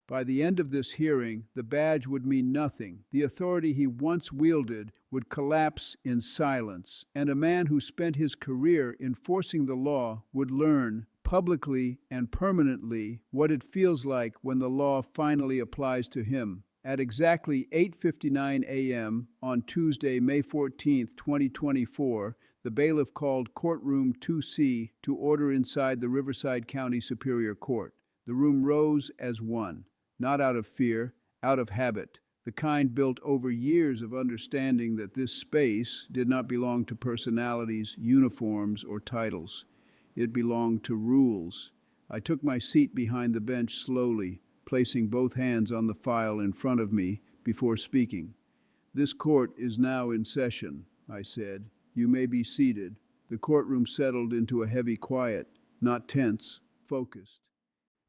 By the end of this hearing, the badge would mean nothing. The authority he once wielded would collapse in silence, and a man who spent his career enforcing the law would learn, publicly and permanently, what it feels like when the law finally applies to him. At exactly 8:59 a.m. on Tuesday, May 14, 2024, the bailiff called Courtroom 2C to order inside the Riverside County Superior Court. The room rose as one. Not out of fear, out of habit, the kind built over years of understanding that this space did not belong to personalities, uniforms, or titles. It belonged to rules. I took my seat behind the bench slowly, placing both hands on the file in front of me before speaking. "This court is now in session," I said. "You may be seated." The courtroom settled into a heavy quiet, not tense, focused.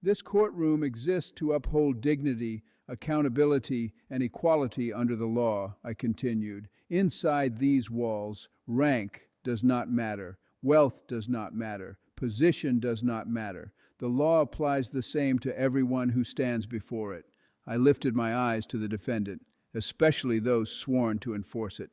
This courtroom exists to uphold dignity, accountability, and equality under the law, I continued. Inside these walls, rank does not matter, wealth does not matter, position does not matter. The law applies the same to everyone who stands before it. I lifted my eyes to the defendant, especially those sworn to enforce it.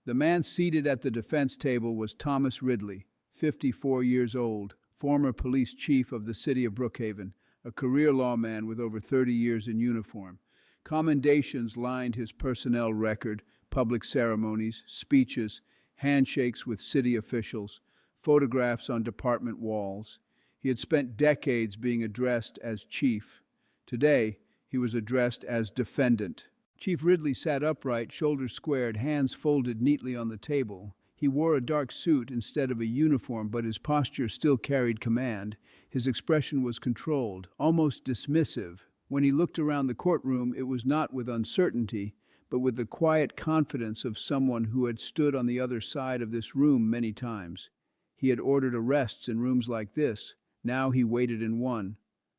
The man seated at the defense table was Thomas Ridley, 54 years old, former police chief of the city of Brookhaven, a career lawman with over 30 years in uniform. Commendations lined his personnel record, public ceremonies, speeches, handshakes with city officials, photographs on department walls. He had spent decades being addressed as chief. Today, he was addressed as defendant. Chief Ridley sat upright, shoulders squared, hands folded neatly on the table. He wore a dark suit instead of a uniform, but his posture still carried command. His expression was controlled, almost dismissive. When he looked around the courtroom, it was not with uncertainty, but with the quiet confidence of someone who had stood on the other side of this room many times. He had ordered arrests in rooms like this. Now he waited in one.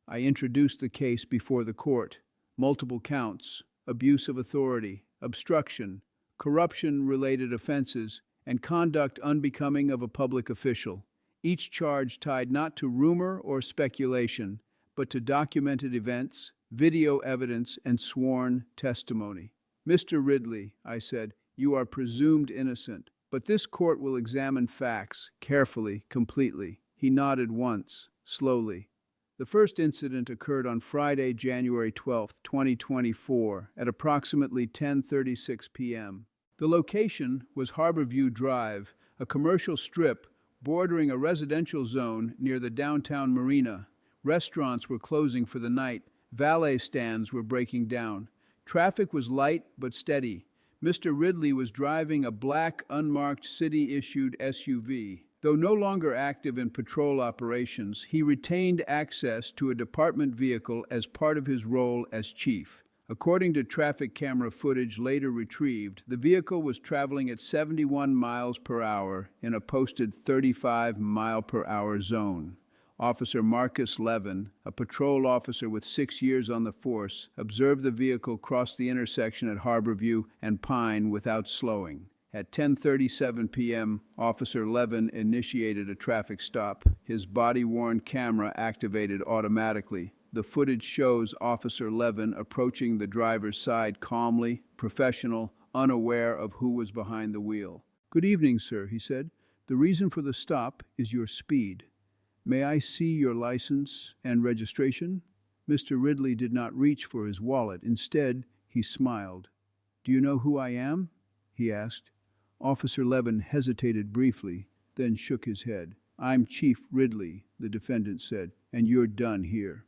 I introduced the case before the court. Multiple counts, abuse of authority, obstruction, corruption-related offenses, and conduct unbecoming of a public official. Each charge tied not to rumor or speculation, but to documented events, video evidence, and sworn testimony. "Mr. Ridley," I said, "you are presumed innocent, but this court will examine facts carefully, completely." He nodded once, slowly. The first incident occurred on Friday, January 12, 2024, at approximately 10:36 p.m. The location was Harborview Drive, a commercial strip bordering a residential zone near the downtown marina. Restaurants were closing for the night. Valet stands were breaking down. Traffic was light but steady. Mr. Ridley was driving a black, unmarked city-issued SUV. Though no longer active in patrol operations, he retained access to a department vehicle as part of his role as chief. According to traffic camera footage later retrieved, the vehicle was traveling at 71 miles per hour in a posted 35-mile-per-hour zone. Officer Marcus Levin, a patrol officer with 6 years on the force, observed the vehicle cross the intersection at Harborview and Pine without slowing. At 10:37 p.m., Officer Levin initiated a traffic stop. His body-worn camera activated automatically. The footage shows Officer Levin approaching the driver's side calmly, professional, unaware of who was behind the wheel. "Good evening, sir," he said. "The reason for the stop is your speed. May I see your license and registration?" Mr. Ridley did not reach for his wallet. Instead, he smiled. "Do you know who I am?" he asked. Officer Levin hesitated briefly, then shook his head. "I'm Chief Ridley," the defendant said, "and you're done here."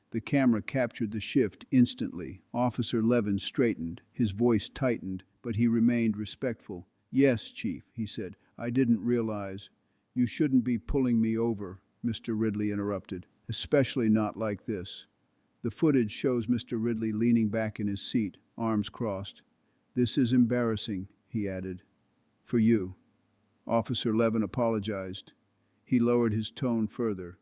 The camera captured the shift instantly. Officer Levin straightened. His voice tightened, but he remained respectful. "Yes, Chief," he said. "I didn't realize." "You shouldn't be pulling me over," Mr. Ridley interrupted, "especially not like this." The footage shows Mr. Ridley leaning back in his seat, arms crossed. "This is embarrassing," he added. "For you." Officer Levin apologized. He lowered his tone further.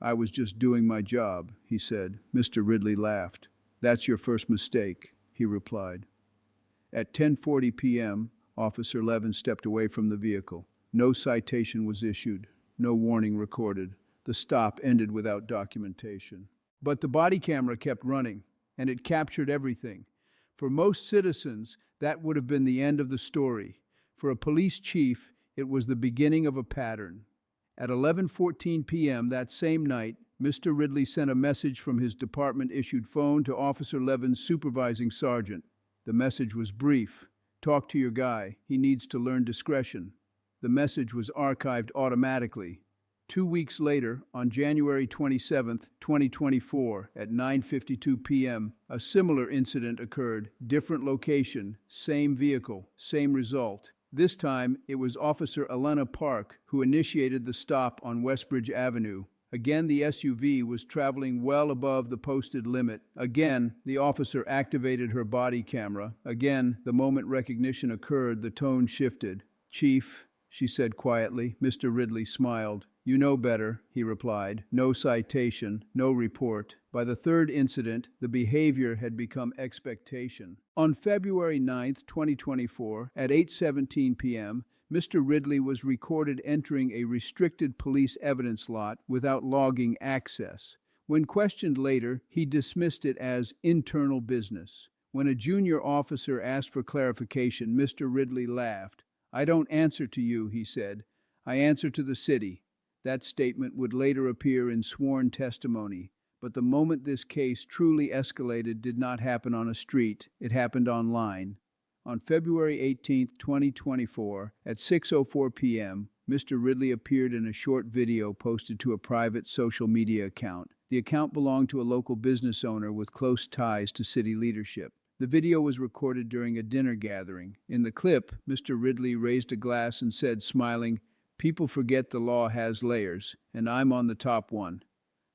"I was just doing my job," he said. Mr. Ridley laughed. "That's your first mistake," he replied. At 10:40 p.m., Officer Levin stepped away from the vehicle. No citation was issued, no warning recorded. The stop ended without documentation. But the body camera kept running. and it captured everything. For most citizens, that would have been the end of the story. For a police chief, it was the beginning of a pattern. At 11:14 p.m. that same night, Mr. Ridley sent a message from his department-issued phone to Officer Levin's supervising sergeant. The message was brief. "Talk to your guy. He needs to learn discretion." The message was archived automatically. 2 weeks later, on January 27, 2024, at 9:52 p.m., a similar incident occurred. Different location, same vehicle, same result. This time, it was Officer Elena Park who initiated the stop on Westbridge Avenue. Again, the SUV was traveling well above the posted limit. Again, the officer activated her body camera. Again, the moment recognition occurred, the tone shifted. "Chief," she said quietly. Mr. Ridley smiled. "You know better," he replied. "No citation, no report." By the third incident, the behavior had become expectation. On February 9, 2024, at 8:17 p.m., Mr. Ridley was recorded entering a restricted police evidence lot without logging access. When questioned later, he dismissed it as internal business. When a junior officer asked for clarification, Mr. Ridley laughed. "I don't answer to you," he said. "I answer to the city." That statement would later appear in sworn testimony. But the moment this case truly escalated did not happen on a street. It happened online. On February 18, 2024, at 6:04 p.m., Mr. Ridley appeared in a short video posted to a private social media account. The account belonged to a local business owner with close ties to city leadership. The video was recorded during a dinner gathering. In the clip, Mr. Ridley raised a glass and said, smiling, "People forget the law has layers, and I'm on the top one."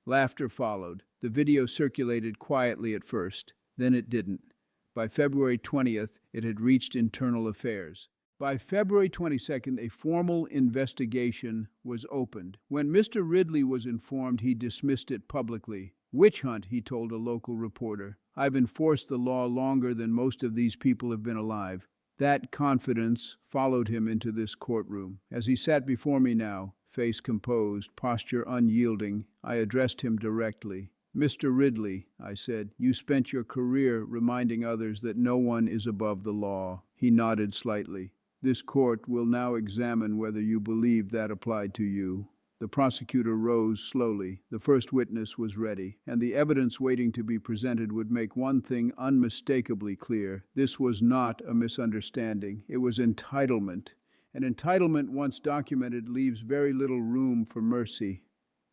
Laughter followed. The video circulated quietly at first, then it didn't. By February 20th, it had reached internal affairs. By February 22nd, a formal investigation was opened. When Mr. Ridley was informed, he dismissed it publicly. "Witch hunt," he told a local reporter. "I've enforced the law longer than most of these people have been alive." That confidence followed him into this courtroom. As he sat before me now, face composed, posture unyielding, I addressed him directly. "Mr. Ridley," I said, "you spent your career reminding others that no one is above the law." He nodded slightly. "This court will now examine whether you believe that applied to you." The prosecutor rose slowly. The first witness was ready, and the evidence waiting to be presented would make one thing unmistakably clear. This was not a misunderstanding. It was entitlement. And entitlement, once documented, leaves very little room for mercy.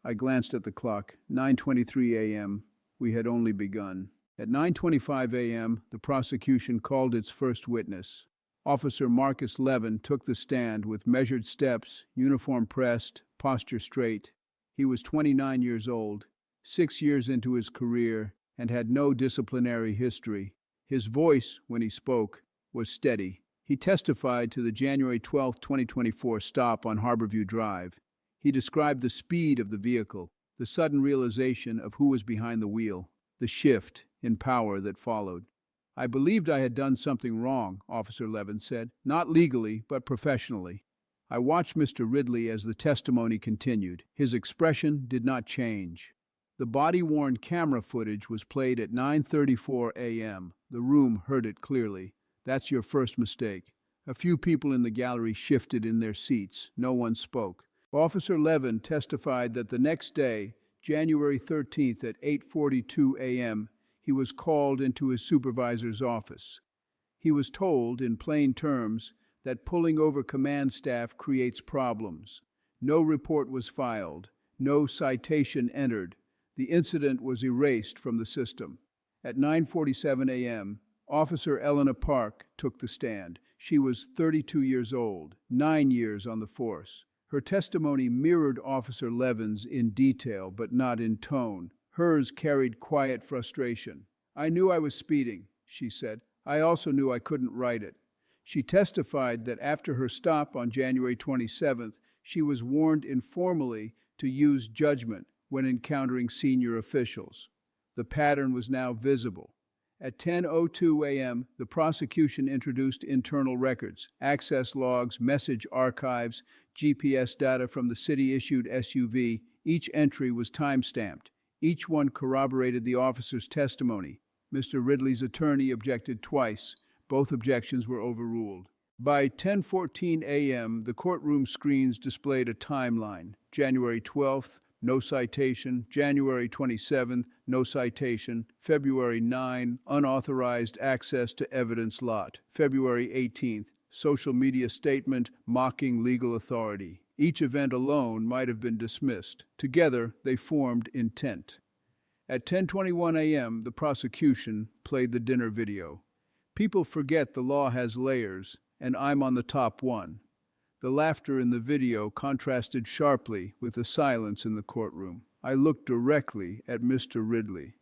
I glanced at the clock. 9:23 a.m. We had only begun. At 9:25 a.m., the prosecution called its first witness. Officer Marcus Levin took the stand with measured steps, uniform pressed, posture straight. He was 29 years old, 6 years into his career, and had no disciplinary history. His voice, when he spoke, was steady. He testified to the January 12, 2024 stop on Harborview Drive. He described the speed of the vehicle, the sudden realization of who was behind the wheel, the shift in power that followed. "I believed I had done something wrong," Officer Levin said, "not legally, but professionally." I watched Mr. Ridley as the testimony continued. His expression did not change. The body-worn camera footage was played at 9:34 a.m. The room heard it clearly. "That's your first mistake." A few people in the gallery shifted in their seats. No one spoke. Officer Levin testified that the next day, January 13th at 8:42 a.m., he was called into his supervisor's office. He was told, in plain terms, that pulling over command staff creates problems. No report was filed. No citation entered. The incident was erased from the system. At 9:47 a.m., Officer Elena Park took the stand. She was 32 years old, 9 years on the force. Her testimony mirrored Officer Levin's in detail, but not in tone. Hers carried quiet frustration. "I knew I was speeding," she said. "I also knew I couldn't write it." She testified that after her stop on January 27th, she was warned informally to use judgment when encountering senior officials. The pattern was now visible. At 10:02 a.m., the prosecution introduced internal records, access logs, message archives, GPS data from the city-issued SUV. Each entry was time-stamped. Each one corroborated the officer's testimony. Mr. Ridley's attorney objected twice. Both objections were overruled. By 10:14 a.m., the courtroom screens displayed a timeline. January 12th, no citation. January 27th, no citation. February 9, unauthorized access to evidence lot. February 18th, social media statement mocking legal authority. Each event alone might have been dismissed. Together, they formed intent. At 10:21 a.m., the prosecution played the dinner video. People forget the law has layers, and I'm on the top one. The laughter in the video contrasted sharply with the silence in the courtroom. I looked directly at Mr. Ridley.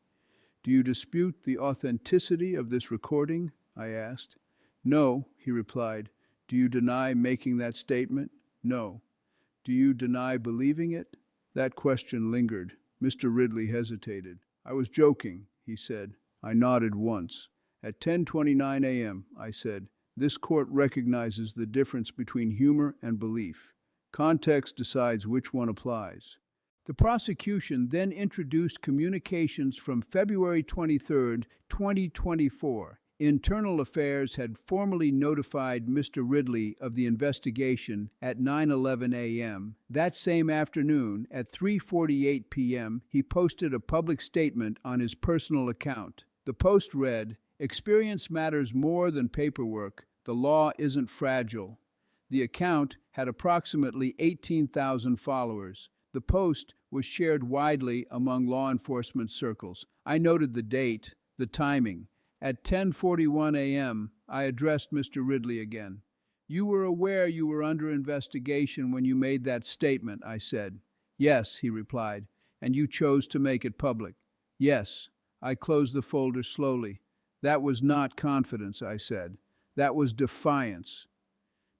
"Do you dispute the authenticity of this recording?" I asked. "No," he replied. "Do you deny making that statement?" "No." "Do you deny believing it?" That question lingered. Mr. Ridley hesitated. "I was joking," he said. I nodded once. At 10:29 a.m., I said, "This court recognizes the difference between humor and belief. Context decides which one applies." The prosecution then introduced communications from February 23, 2024. Internal Affairs had formally notified Mr. Ridley of the investigation at 9:11 a.m. That same afternoon, at 3:48 p.m., he posted a public statement on his personal account. The post read, "Experience matters more than paperwork. The law isn't fragile." The account had approximately 18,000 followers. The post was shared widely among law enforcement circles. I noted the date, the timing. At 10:41 a.m., I addressed Mr. Ridley again. "You were aware you were under investigation when you made that statement," I said. "Yes," he replied. "And you chose to make it public." "Yes." I closed the folder slowly. "That was not confidence," I said. "That was defiance."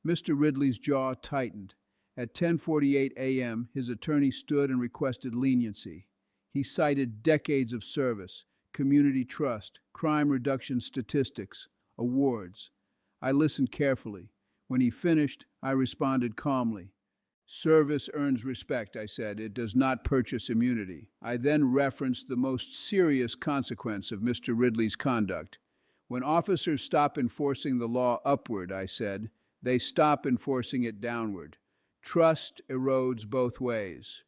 Mr. Ridley's jaw tightened. At 10:48 a.m., his attorney stood and requested leniency. He cited decades of service, community trust, crime reduction statistics, awards. I listened carefully. When he finished, I responded calmly. "Service earns respect," I said. "It does not purchase immunity." I then referenced the most serious consequence of Mr. Ridley's conduct. "When officers stop enforcing the law upward," I said, "they stop enforcing it downward. Trust erodes both ways."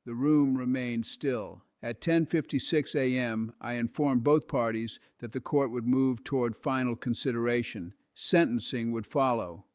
The room remained still. At 10:56 a.m., I informed both parties that the court would move toward final consideration. Sentencing would follow.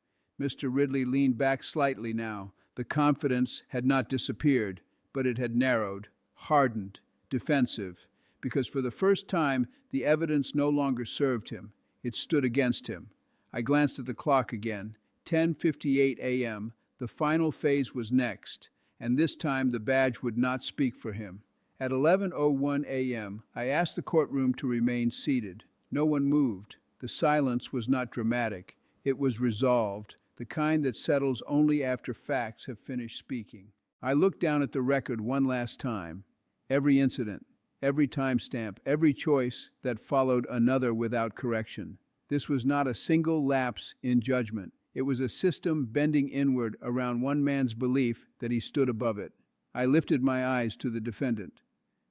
Mr. Ridley leaned back slightly now. The confidence had not disappeared, but it had narrowed, hardened, defensive, because for the first time the evidence no longer served him. It stood against him. I glanced at the clock again. 10:58 a.m., the final phase was next, and this time the badge would not speak for him. At 11:01 a.m., I asked the courtroom to remain seated. No one moved. The silence was not dramatic. It was resolved, the kind that settles only after facts have finished speaking. I looked down at the record one last time. Every incident, every timestamp, every choice that followed another without correction. This was not a single lapse in judgment. It was a system bending inward around one man's belief that he stood above it. I lifted my eyes to the defendant.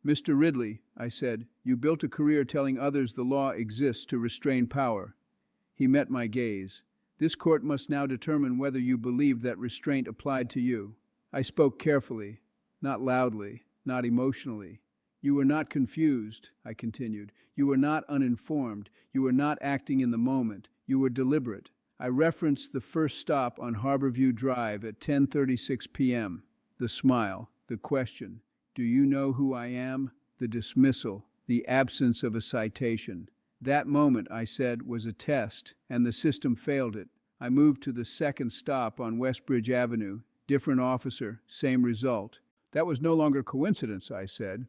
"Mr. Ridley," I said, "you built a career telling others the law exists to restrain power." He met my gaze. "This court must now determine whether you believed that restraint applied to you." I spoke carefully, not loudly, not emotionally. "You were not confused," I continued. "You were not uninformed. You were not acting in the moment. You were deliberate." I referenced the first stop on Harborview Drive at 10:36 p.m. The smile, the question, "Do you know who I am?" The dismissal, the absence of a citation. That moment, I said, was a test, and the system failed it. I moved to the second stop on Westbridge Avenue. Different officer, same result. That was no longer coincidence, I said.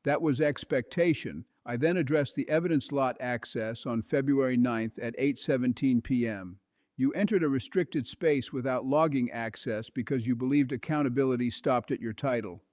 That was expectation. I then addressed the evidence lot access on February 9th at 8:17 p.m. You entered a restricted space without logging access because you believed accountability stopped at your title.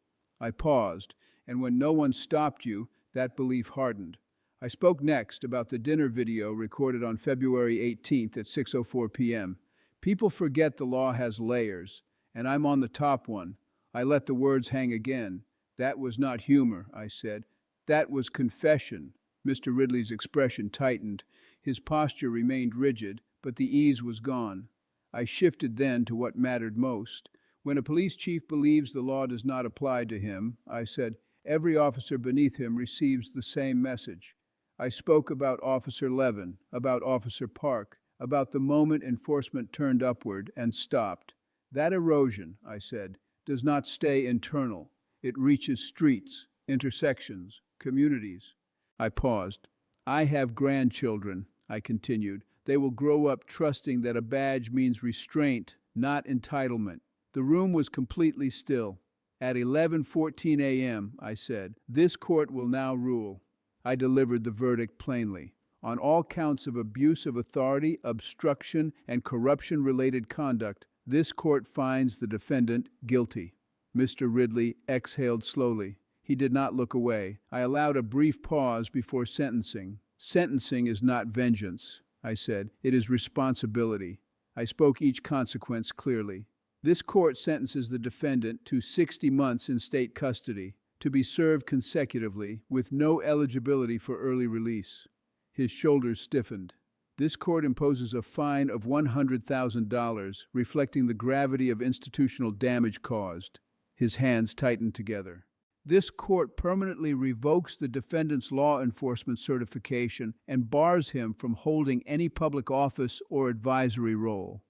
I paused, and when no one stopped you, that belief hardened. I spoke next about the dinner video recorded on February 18th at 6:04 p.m. People forget the law has layers, and I'm on the top one. I let the words hang again. That was not humor, I said. That was confession. Mr. Ridley's expression tightened. His posture remained rigid, but the ease was gone. I shifted then to what mattered most. When a police chief believes the law does not apply to him, I said, every officer beneath him receives the same message. I spoke about Officer Levin, about Officer Park, about the moment enforcement turned upward and stopped. That erosion, I said, does not stay internal. It reaches streets, intersections, communities. I paused. I have grandchildren, I continued. They will grow up trusting that a badge means restraint, not entitlement. The room was completely still. At 11:14 a.m., I said, this court will now rule. I delivered the verdict plainly. On all counts of abuse of authority, obstruction, and corruption-related conduct, this court finds the defendant guilty. Mr. Ridley exhaled slowly. He did not look away. I allowed a brief pause before sentencing. Sentencing is not vengeance, I said. It is responsibility. I spoke each consequence clearly. This court sentences the defendant to 60 months in state custody, to be served consecutively, with no eligibility for early release. His shoulders stiffened. This court imposes a fine of $100,000, reflecting the gravity of institutional damage caused. His hands tightened together. This court permanently revokes the defendant's law enforcement certification and bars him from holding any public office or advisory role.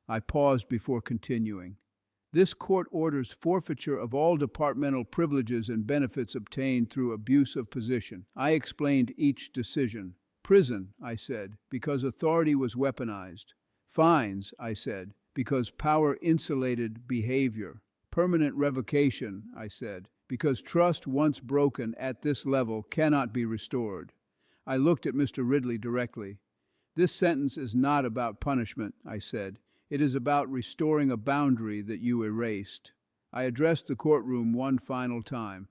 I paused before continuing. This court orders forfeiture of all departmental privileges and benefits obtained through abuse of position. I explained each decision. Prison, I said, because authority was weaponized. Fines, I said, because power insulated behavior. Permanent revocation, I said, because trust once broken at this level cannot be restored. I looked at Mr. Ridley directly. This sentence is not about punishment, I said. It is about restoring a boundary that you erased. I addressed the courtroom one final time.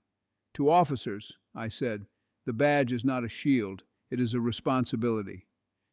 To officers, I said, the badge is not a shield, it is a responsibility.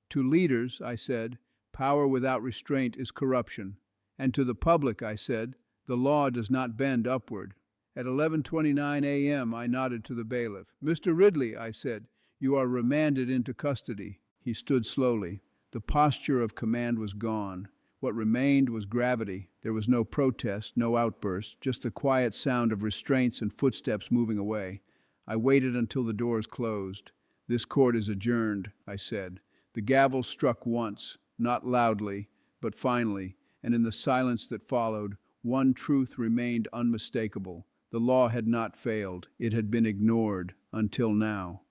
To leaders, I said, power without restraint is corruption. And to the public, I said, the law does not bend upward. At 11:29 a.m., I nodded to the bailiff. Mr. Ridley, I said, you are remanded into custody. He stood slowly. The posture of command was gone. What remained was gravity. There was no protest, no outburst, just the quiet sound of restraints and footsteps moving away. I waited until the doors closed. This court is adjourned, I said. The gavel struck once, not loudly, but finally, and in the silence that followed, one truth remained unmistakable. The law had not failed. It had been ignored until now.